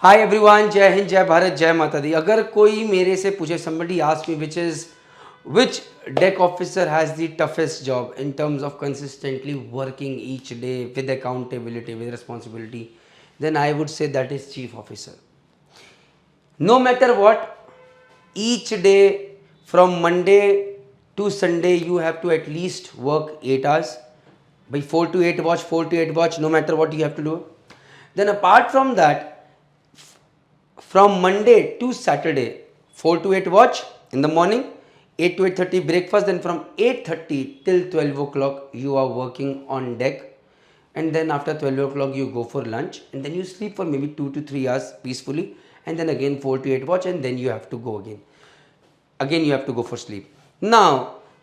Hi everyone, जय हिंद, जय भारत, जय माता दी। अगर कोई मेरे से पूछे, somebody ask me which deck officer has the toughest job in terms of consistently working each day with accountability, with responsibility, then I would say that is chief officer. No matter what, each day from Monday to Sunday you have to at least work 8 hours. By 4 to 8 watch, 4 to 8 watch, no matter what you have to do. Then apart from that, from Monday to Saturday, 4 to 8 watch in the morning, 8 to 8:30 breakfast, then from 8:30 till 12 o'clock you are working on deck, and then after 12 o'clock you go for lunch, and then you sleep for maybe 2 to 3 hours peacefully, and then again 4 to 8 watch, and then you have to go again you have to go for sleep. Now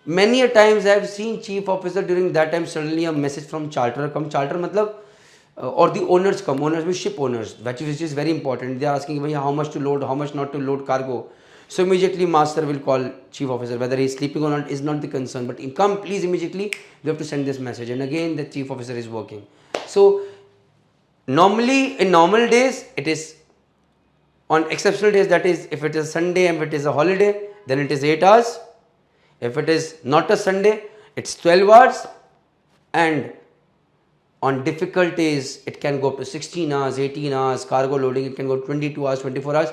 many a times I have seen chief officer during that time suddenly a message from charter come. Charter matlab or the owners come, owners means ship owners, which is very important. They are asking how much to load, how much not to load cargo. So immediately master will call chief officer. Whether he is sleeping or not is not the concern, but come please immediately we have to send this message, and again the chief officer is working. So normally in normal days it is, on exceptional days, that is if it is Sunday and if it is a holiday, then it is 8 hours. If it is not a Sunday, it's 12 hours, and on difficult days it can go up to 16 hours, 18 hours. Cargo loading it can go 22 hours, 24 hours,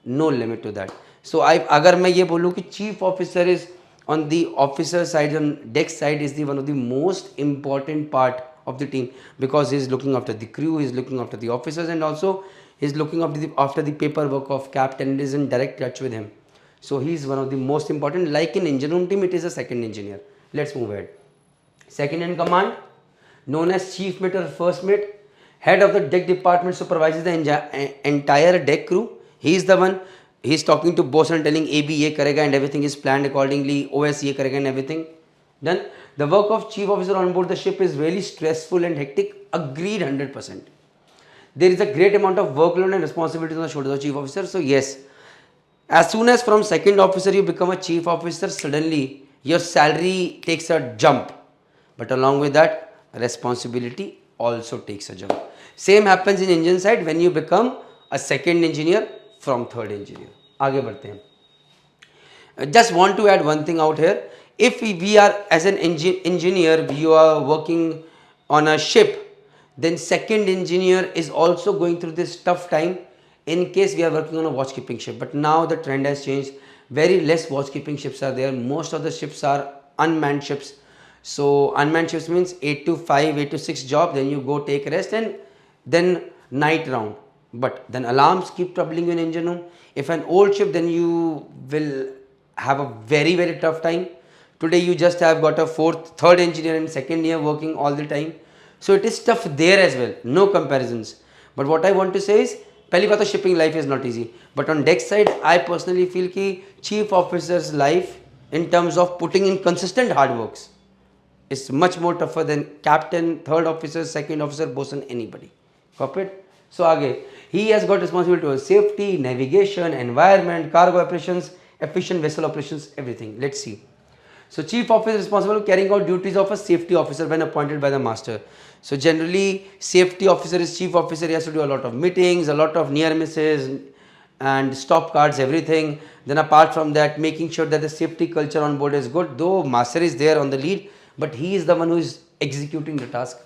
no limit to that. So अगर मैं ये बोलूँ कि chief officer is on the officer side, on deck side, is the one of the most important part of the team, because he is looking after the crew, he is looking after the officers, and also he is looking after the paperwork of captain, and is in direct touch with him. So he is one of the most important. Like in engine room team, it is a second engineer. Let's move ahead. Second in command, known as chief mate or first mate, head of the deck department, supervises the entire deck crew. He is the one, he is talking to boss and telling AB ye karega, and everything is planned accordingly, OS ye karega and everything. Then the work of chief officer on board the ship is really stressful and hectic. Agreed 100%. There is a great amount of workload and responsibilities on the shoulders of chief officer. So yes, as soon as from second officer you become a chief officer, suddenly your salary takes a jump, but along with that responsibility also takes a jump. Same happens in engine side when you become a second engineer from third engineer. आगे बढ़ते हैं. Just want to add one thing out here. If we are as an engineer, you are working on a ship, then second engineer is also going through this tough time in case we are working on a watch keeping ship. But now the trend has changed. Very less watch keeping ships are there. Most of the ships are unmanned ships. So unmanned ships means 8 to 5, 8 to 6 job, then you go take rest, and then night round. But then alarms keep troubling you in engine room. If an old ship, then you will have a very tough time. Today you just have got a third engineer and second year working all the time. So it is tough there as well, no comparisons. But what I want to say is, पहली बात तो shipping life is not easy. But on deck side, I personally feel कि chief officer's life in terms of putting in consistent hard works is much more tougher than captain, third officer, second officer, bosun, anybody. Copy it? So आगे, he has got responsibility for safety, navigation, environment, cargo operations, efficient vessel operations, everything. Let's see. So chief officer is responsible for carrying out duties of a safety officer when appointed by the master. So generally safety officer is chief officer. He has to do a lot of meetings, a lot of near misses and stop cards, everything. Then apart from that, making sure that the safety culture on board is good. Though master is there on the lead, but he is the one who is executing the task.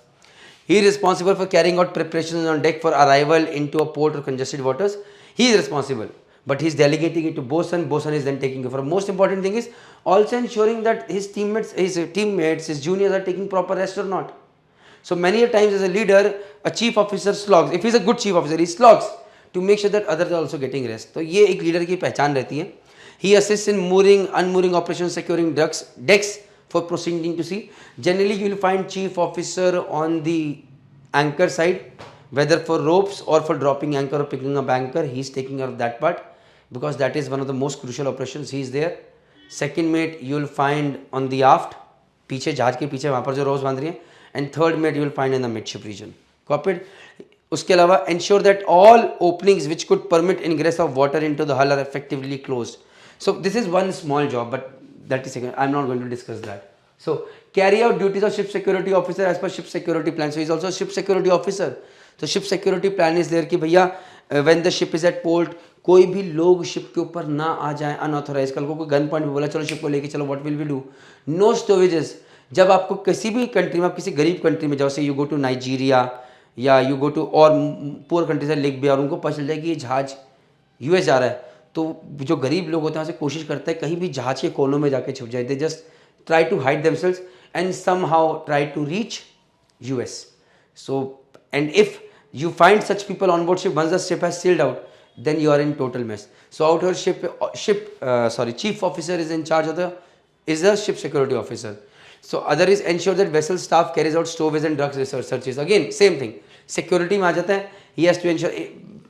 He is responsible for carrying out preparations on deck for arrival into a port or congested waters. He is responsible, but he is delegating it to bosun. Bosun is then taking over. Most important thing is also ensuring that his teammates, his juniors are taking proper rest or not. So many a times as a leader, a chief officer slogs. If he is a good chief officer, he slogs to make sure that others are also getting rest. तो ये एक leader की पहचान रहती है. He assists in mooring, unmooring operations, securing decks for proceeding to sea. Generally, you will find chief officer on the anchor side, whether for ropes or for dropping anchor or picking up anchor. He is taking care of that part because that is one of the most crucial operations. He is there. Second mate you will find on the aft, पीछे जहाज के पीछे वहाँ पर जो रोज बांध रही है, and third mate you will find in the midship region. Copied. उसके अलावा ensure that all openings which could permit ingress of water into the hull are effectively closed. So this is one small job, but that is second. I am not going to discuss that. So carry out duties of ship security officer as per ship security plan. So he is also a ship security officer. So ship security plan is there कि भैया when the ship is at port, कोई भी लोग ship के ऊपर ना आ जाए unauthorized. कल को कोई गन पॉइंट भी बोला चलो शिप को लेके चलो, what will we do? No stowages. जब आपको किसी भी कंट्री में, आप किसी गरीब कंट्री में जाओ, से यू गो टू नाइजीरिया या यू गो टू और पुअर कंट्रीज है लिख भी, और उनको पता चल जाए कि ये जहाज यूएस जा रहा है, तो जो गरीब लोग होते हैं वहाँ से कोशिश करते हैं कहीं भी जहाज के कोनों में जाके छुप जाए। They just try to hide themselves and somehow try to reach us. So, and if you find such people on board ship, once the ship has sailed out, then you are in total mess. So out here chief officer is in charge of the ship security officer. So other is ensure that vessel staff carries out stowaways and drugs research searches. Again same thing, security में आ जाता है, he has to ensure,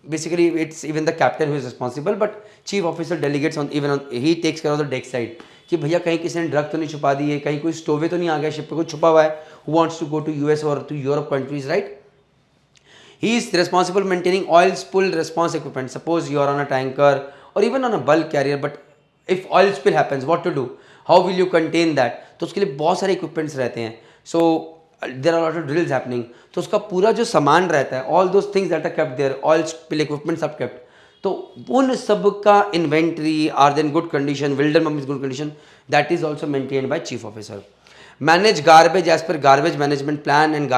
basically it's even the captain who is responsible, but chief officer delegates on, even on, he takes care of the deck side कि भैया कहीं किसी ने drug तो नहीं छुपा दी है, कहीं कोई स्टोवे तो नहीं आ गया शिप पे, कोई छुपा हुआ है, who wants to go to US or to Europe countries, right? He is responsible maintaining oil spill response equipment. Suppose you are on a tanker or even on a bulk carrier, but if oil spill happens, what to do? How will you contain that? तो उसके लिए बहुत सारे equipments रहते हैं. So there are a lot of drills happening. तो उसका पूरा जो सामान रहता है, all those things that are kept there, oil spill equipments are kept. तो उन सब का inventory are then good condition, विल्डर मम is good condition, that is also maintained by chief officer. Manage garbage as per garbage management plan and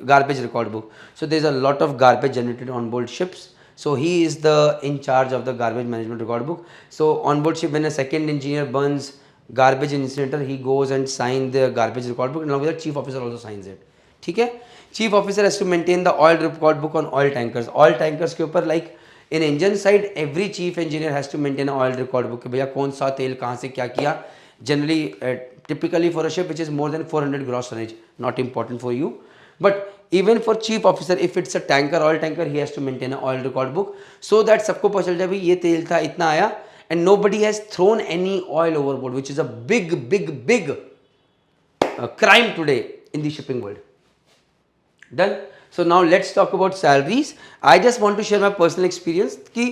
garbage record book. So there is a lot of garbage generated on board ships. So he is in charge of the garbage management record book. So on board ship, when a second engineer burns garbage incinerator, he goes and sign the garbage record book, and along with that chief officer also signs it. ठीक है. Chief officer has to maintain the oil record book on oil tankers. Oil tankers के ऊपर like in engine side, every chief engineer has to maintain an oil record book कि भैया कौन सा तेल कहाँ से क्या किया. Generally, typically for a ship which is more than 400 gross tonnage, not important for you. But even for chief officer, if it's a tanker, oil tanker, he has to maintain an oil record book so that सबको पता चल जाए भाई ये तेल था इतना आया, and nobody has thrown any oil overboard, which is a big crime today in the shipping world. Done. So now let's talk about salaries. I just want to share my personal experience कि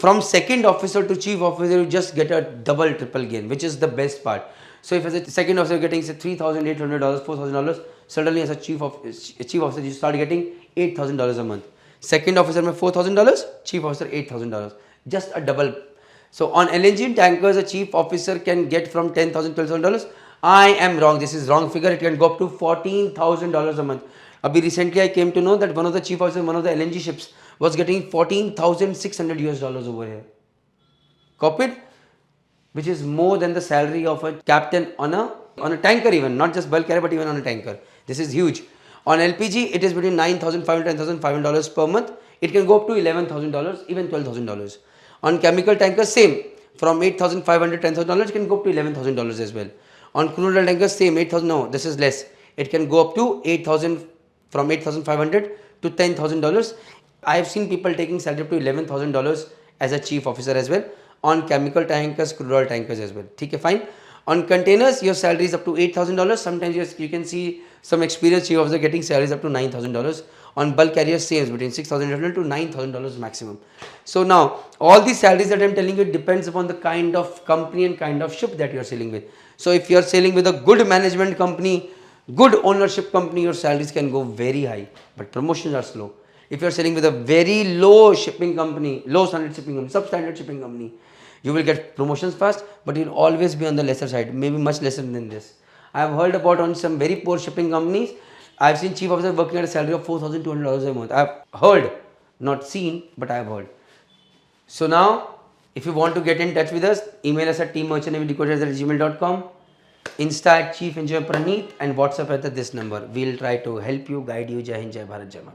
from second officer to chief officer you just get a double triple gain, which is the best part. So if as a second officer getting say $3,800, $4,000, suddenly as a chief officer you start getting $8,000 a month. Second officer में $4,000, chief officer $8,000, just a double. So on LNG tankers a chief officer can get from $10,000 $12,000. I am wrong, this is wrong figure. It can go up to $14,000 a month. Abhi recently I came to know that one of the chief officers, one of the LNG ships was getting $14,600 over here. Copied, which is more than the salary of a captain on a tanker, even not just bulk carrier but even on a tanker. This is huge. On LPG it is between $9,500 and $10,500 per month. It can go up to $11,000, even $12,000. On chemical tankers same, from $8,500 $10,000 can go up to $11,000 as well. On crude oil tankers same, 8,000, no, this is less. It can go up to 8,000, from $8,500 to $10,000. I have seen people taking salary up to $11,000 as a chief officer as well. On chemical tankers, crude oil tankers as well. Okay, fine. On containers, your salary is up to $8,000. Sometimes you can see some experienced chief officer getting salaries up to $9,000. On bulk carriers, same, between $6,800 to $9,000 maximum. So now, all these salaries that I am telling you depends upon the kind of company and kind of ship that you are sailing with. So if you are sailing with a good management company, good ownership company, your salaries can go very high, but promotions are slow. If you are selling with a very low shipping company, low standard shipping company, substandard shipping company, you will get promotions fast, but you will always be on the lesser side, maybe much lesser than this. I have heard about on some very poor shipping companies, I have seen chief officers working at a salary of $4,200 a month. I have heard, not seen, but I have heard. So now, if you want to get in touch with us, email us at teammerchantnavydecoders@gmail.com, Insta at Chief Engineer Praneeth, and WhatsApp at this number. We will try to help you, guide you. Jai Hind, Jai Bharat, Jai Mata.